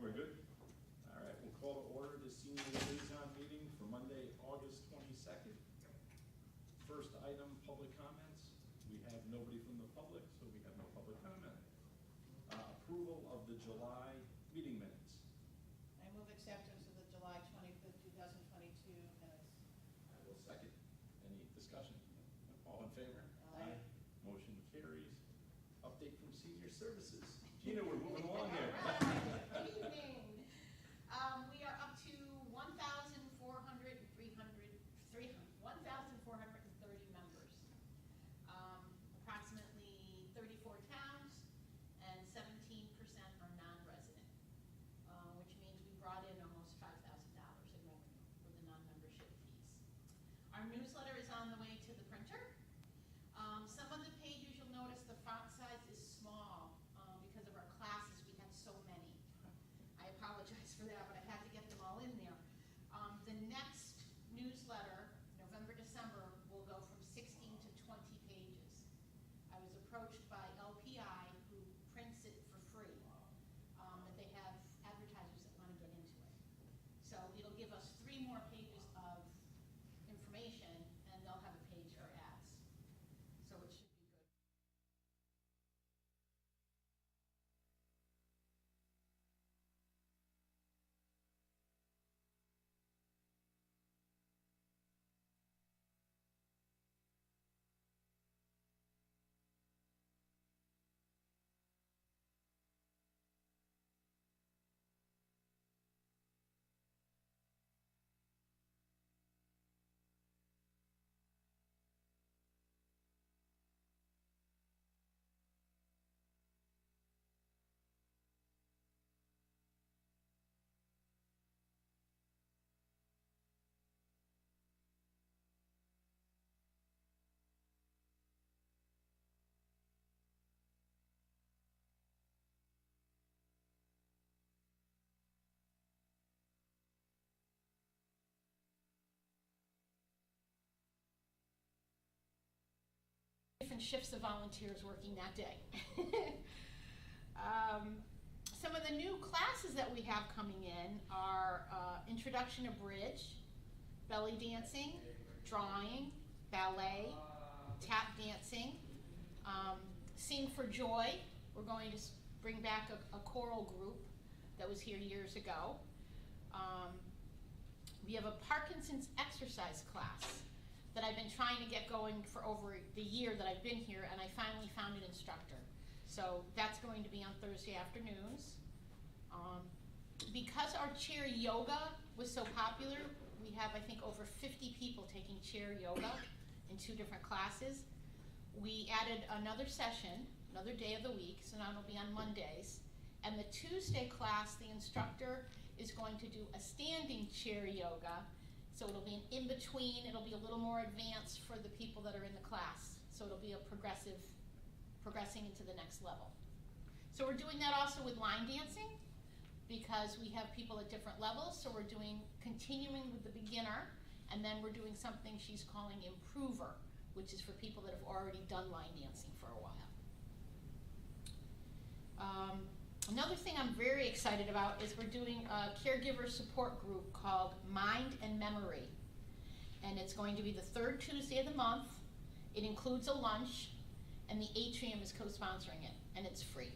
We're good? All right, we'll call to order the senior liaison meeting for Monday, August 22nd. First item, public comments. We have nobody from the public, so we have no public comment. Approval of the July meeting minutes. I move acceptance of the July 25th, 2022 minutes. I will second. Any discussion? All in favor? Aye. Motion carries. Update from senior services. Gina, we're moving along here. Good evening. We are up to 1,430 members. Approximately 34 towns and 17% are non-resident, which means we brought in almost $5,000 in revenue for the non-membership fees. Our newsletter is on the way to the printer. Some of the pages you'll notice the font size is small because of our classes. We had so many. I apologize for that, but I had to get them all in there. The next newsletter, November, December, will go from 16 to 20 pages. I was approached by LPI, who prints it for free, that they have advertisers that want to get into it. So it'll give us 3 more pages of information, and they'll have a page for ads. So it should be good. Different shifts of volunteers working that day. Some of the new classes that we have coming in are Introduction to Bridge, belly dancing, drawing, ballet, tap dancing, Sing for Joy. We're going to bring back a choral group that was here years ago. We have a Parkinson's exercise class that I've been trying to get going for over the year that I've been here, and I finally found an instructor. So that's going to be on Thursday afternoons. Because our chair yoga was so popular, we have, I think, over 50 people taking chair yoga in 2 different classes. We added another session, another day of the week, so now it'll be on Mondays. And the Tuesday class, the instructor is going to do a standing chair yoga. So it'll be an in-between, it'll be a little more advanced for the people that are in the class. So it'll be a progressing into the next level. So we're doing that also with line dancing because we have people at different levels. So we're continuing with the beginner, and then we're doing something she's calling improver, which is for people that have already done line dancing for a while. Another thing I'm very excited about is we're doing a caregiver support group called Mind and Memory. And it's going to be the 3rd Tuesday of the month. It includes a lunch, and the Atrium is co-sponsoring it, and it's free.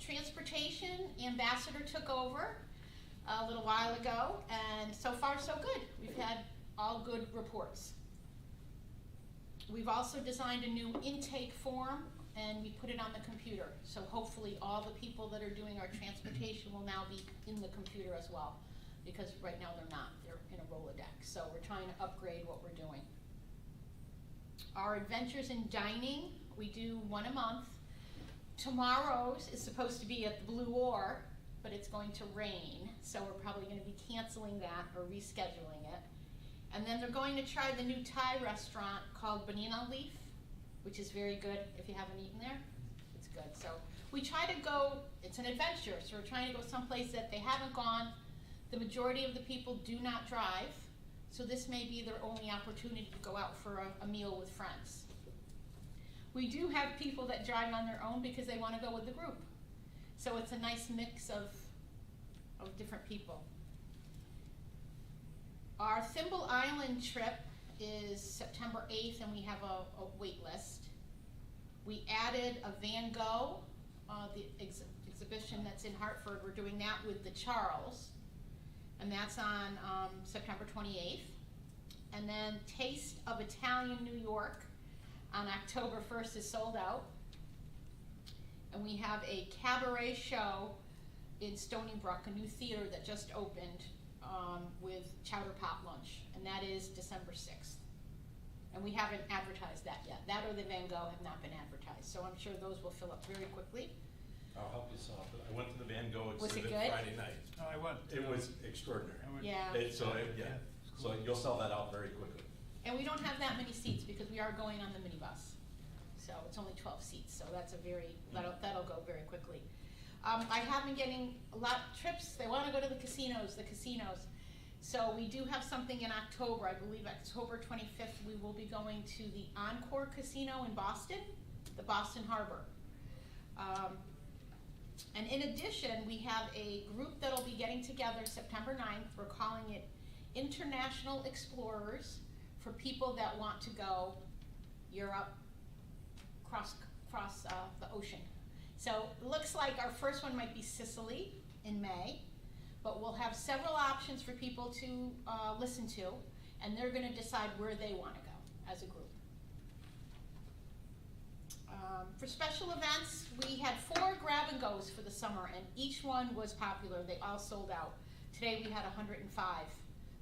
Transportation, Ambassador took over a little while ago, and so far so good. We've had all good reports. We've also designed a new intake form, and we put it on the computer. So hopefully all the people that are doing our transportation will now be in the computer as well, because right now they're not. They're in a Rolodex. So we're trying to upgrade what we're doing. Our Adventures in Dining, we do 1 a month. Tomorrow's is supposed to be at the Blue Oar, but it's going to rain, so we're probably going to be canceling that or rescheduling it. And then they're going to try the new Thai restaurant called Banana Leaf, which is very good. If you haven't eaten there, it's good. So we try to go, it's an adventure, so we're trying to go someplace that they haven't gone. The majority of the people do not drive, so this may be their only opportunity to go out for a meal with friends. We do have people that drive on their own because they want to go with the group. So it's a nice mix of different people. Our Thimble Island trip is September 8th, and we have a wait list. We added a Van Gogh, the exhibition that's in Hartford. We're doing that with the Charles, and that's on September 28th. And then Taste of Italian New York on October 1st is sold out. And we have a cabaret show in Stony Brook, a new theater that just opened, with Chowder Pot Lunch, and that is December 6th. And we haven't advertised that yet. That or the Van Gogh have not been advertised, so I'm sure those will fill up very quickly. I'll help you solve it. I went to the Van Gogh Was it exhibit good? Friday night. Oh, I went. It was extraordinary. Yeah. So you'll sell that out very quickly. And we don't have that many seats because we are going on the minibus. So it's only 12 seats, so that's that'll go very quickly. I have been getting a lot of trips. They want to go to the casinos. So we do have something in October. I believe October 25th, we will be going to the Encore Casino in Boston, the Boston Harbor. And in addition, we have a group that'll be getting together September 9th. We're calling it International Explorers, for people that want to go Europe, cross the ocean. So it looks like our first one might be Sicily in May, but we'll have several options for people to listen to, and they're going to decide where they want to go as a group. For special events, we had 4 grab-and-goes for the summer, and each one was popular. They all sold out. Today we had 105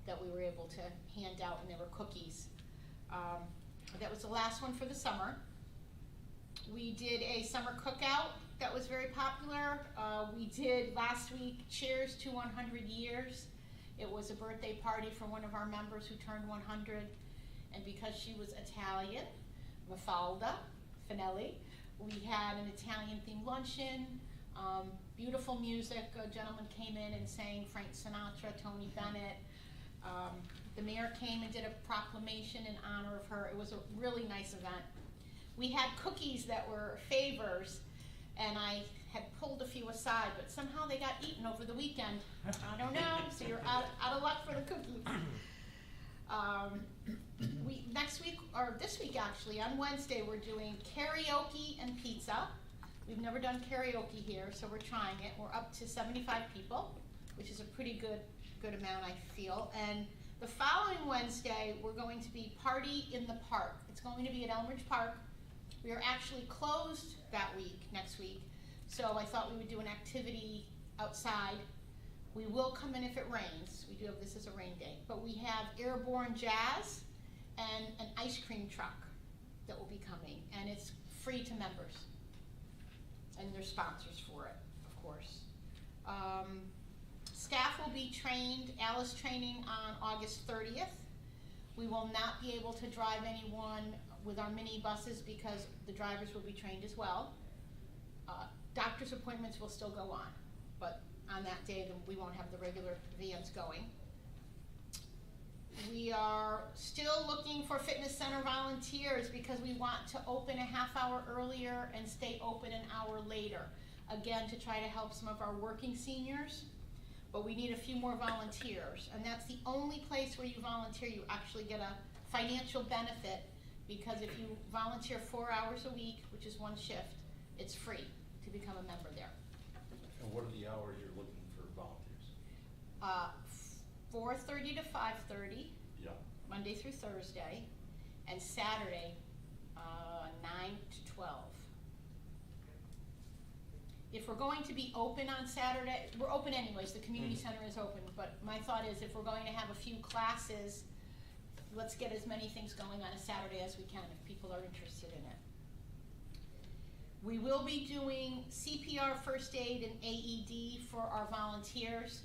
that we were able to hand out, and there were cookies. That was the last one for the summer. We did a summer cookout that was very popular. We did last week Cheers to 100 Years. It was a birthday party for one of our members who turned 100, and because she was Italian, Mafalda Finelli, we had an Italian-themed luncheon, beautiful music. A gentleman came in and sang Frank Sinatra, Tony Bennett. The mayor came and did a proclamation in honor of her. It was a really nice event. We had cookies that were favors, and I had pulled a few aside, but somehow they got eaten over the weekend. I don't know, so you're out of luck for the cookies. Next week, or this week actually, on Wednesday, we're doing karaoke and pizza. We've never done karaoke here, so we're trying it. We're up to 75 people, which is a pretty good amount, I feel. And the following Wednesday, we're going to be Party in the Park. It's going to be at Elmridge Park. We are actually closed that week, next week, so I thought we would do an activity outside. We will come in if it rains. We do have this as a rain day. But we have airborne jazz and an ice cream truck that will be coming, and it's free to members. And there's sponsors for it, of course. Staff will be trained, Alice training on August 30th. We will not be able to drive anyone with our mini buses because the drivers will be trained as well. Doctor's appointments will still go on, but on that day we won't have the regular vans going. We are still looking for fitness center volunteers because we want to open a half hour earlier and stay open an hour later. Again, to try to help some of our working seniors, but we need a few more volunteers. And that's the only place where you volunteer, you actually get a financial benefit, because if you volunteer 4 hours a week, which is one shift, it's free to become a member there. And what are the hours you're looking for volunteers? 4:30 to 5:30, Yeah. Monday through Thursday, and Saturday, 9 to 12. If we're going to be open on Saturday, we're open anyways, the community center is open, but my thought is if we're going to have a few classes, let's get as many things going on a Saturday as we can if people are interested in it. We will be doing CPR, first aid, and AED for our volunteers.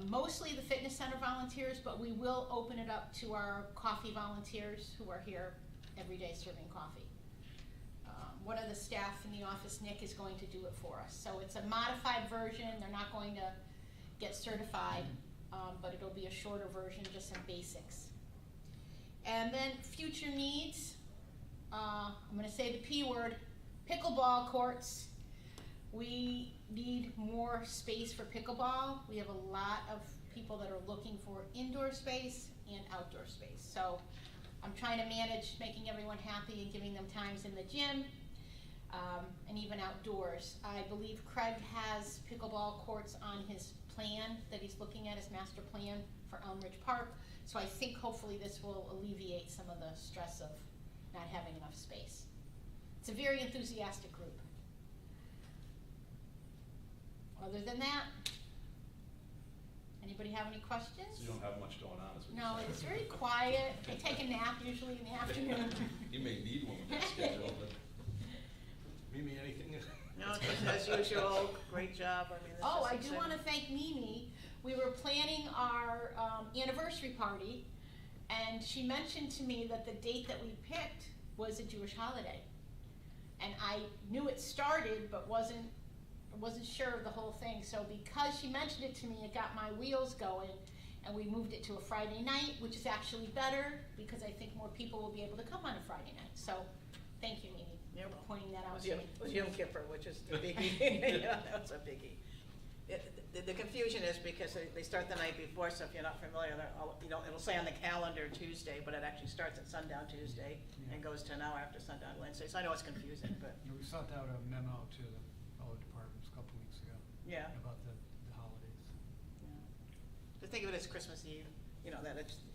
Mostly the fitness center volunteers, but we will open it up to our coffee volunteers who are here every day serving coffee. One of the staff in the office, Nick, is going to do it for us. So it's a modified version. They're not going to get certified, but it'll be a shorter version, just some basics. And then future needs, I'm going to say the P word, pickleball courts. We need more space for pickleball. We have a lot of people that are looking for indoor space and outdoor space. So I'm trying to manage making everyone happy and giving them times in the gym, and even outdoors. I believe Craig has pickleball courts on his plan that he's looking at, his master plan for Elm Ridge Park. So I think hopefully this will alleviate some of the stress of not having enough space. It's a very enthusiastic group. Other than that, anybody have any questions? So you don't have much going on, is what No, you're it's saying. very quiet. I take a nap usually in the afternoon. You may need one with that schedule, but Mimi, anything? No, just as usual, great job, I mean, this Oh, is I do exciting. wanna thank Mimi. We were planning our anniversary party, and she mentioned to me that the date that we picked was a Jewish holiday. And I knew it started, but wasn't sure of the whole thing. So because she mentioned it to me, it got my wheels going, and we moved it to a Friday night, which is actually better, because I think more people will be able to come on a Friday night. So, thank you, Mimi, You're for welcome. pointing that out It to me. was Yom Kippur, which is the biggie. Yeah, that's a biggie. The confusion is because they start the night before, so if you're not familiar, it'll say on the calendar Tuesday, but it actually starts at sundown Tuesday and goes to an hour after sundown Wednesday, so I know it's confusing, but, Yeah, we sent out a memo to all the departments a couple weeks ago yeah. about the holidays. To think of it as Christmas Eve,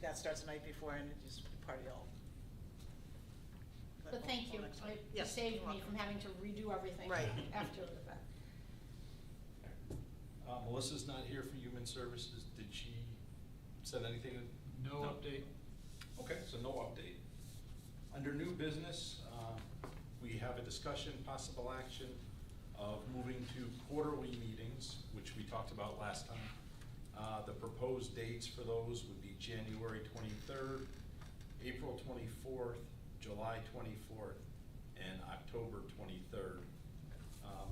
that starts the night before and it just party all. But thank you, next week. it Yes, saved you're me welcome. from having to redo everything Right. after the fact. Melissa's not here for Human Services. Did she send anything? No update. Okay, so no update. Under new business, we have a discussion, possible action of moving to quarterly meetings, which we talked about last time. The proposed dates for those would be January 23rd, April 24th, July 24th, and October 23rd.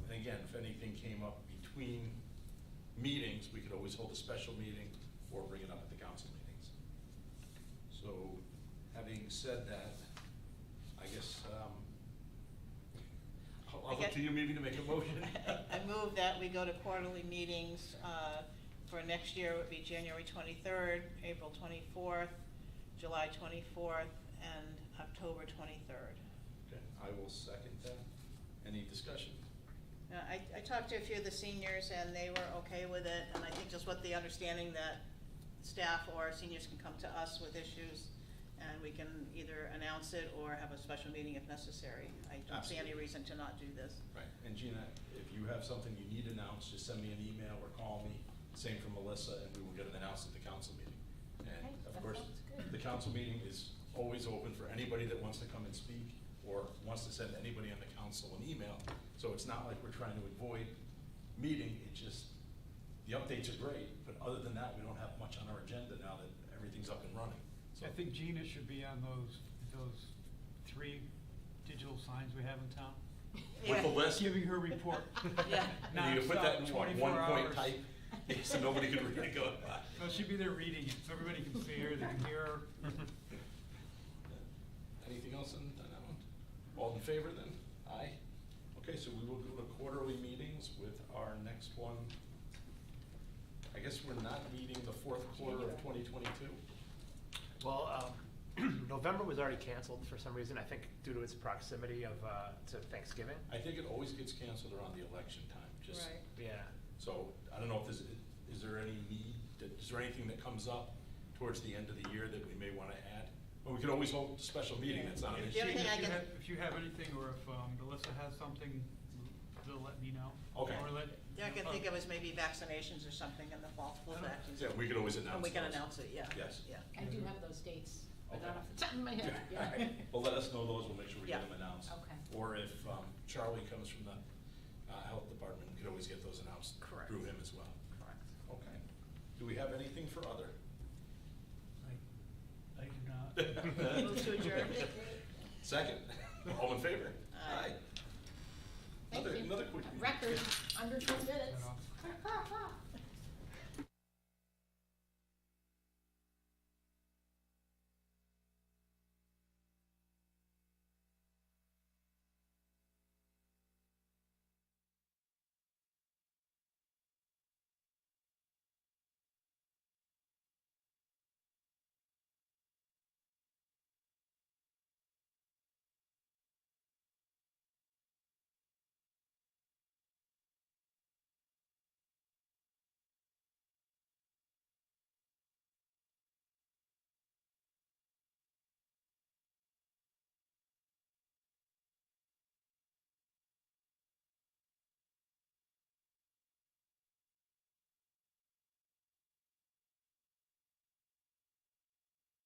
And again, if anything came up between meetings, we could always hold a special meeting or bring it up at the council meetings. So, having said that, I guess, I'll look to you maybe to make a motion. I move that we go to quarterly meetings, for next year. It would be January 23rd, April 24th, July 24th, and October 23rd. Okay, I will second that. Any discussion? I talked to a few of the seniors and they were okay with it, and I think just with the understanding that staff or seniors can come to us with issues and we can either announce it or have a special meeting if necessary. I don't see any reason to not do this. Right, and Gina, if you have something you need announced, just send me an email or call me. Same for Melissa, and we will get it announced at the council meeting. And Okay, of that course, sounds good. the council meeting is always open for anybody that wants to come and speak or wants to send anybody on the council an email. So it's not like we're trying to avoid meeting, it's just, the updates are great, but other than that, we don't have much on our agenda now that everything's up and running. So I think Gina should be on those 3 digital signs we have in town, with the list, giving her report. Yeah. and you put that in Nonstop, 24 one point hours. type, so nobody could read it go. No, she'd be there reading it, so everybody can see her, they can hear her. Anything else on that one? All in favor then? Aye. Okay, so we will go to quarterly meetings with our next one. I guess we're not meeting the fourth quarter of 2022. Well, November was already canceled for some reason, I think due to its proximity of, to Thanksgiving. I think it always gets canceled around the election time, just. Right. Yeah. So I don't know if is there any need, is there anything that comes up towards the end of the year that we may want to add? Well, we could always hold a special meeting, that's not an The issue. only thing I can- If you have anything, or if Melissa has something, they'll let me know. Okay. Or let. Yeah, I can think of as maybe vaccinations or something in the fall, flu vaccines. Yeah, we could always announce And we can those. announce it, yeah. Yes. Yeah. I do have those dates, but Okay. not off the top of my head. All right, well, let us know those, we'll make sure we get Yeah. them announced. Okay. Or if Charlie comes from the health department, we could always get those announced Correct. through him as well. Correct. Okay. Do we have anything for other? I do not. Move to adjourn. Second, all in favor? Aye. Thank you. Another quick meeting. Record, under 2 minutes. Cut off.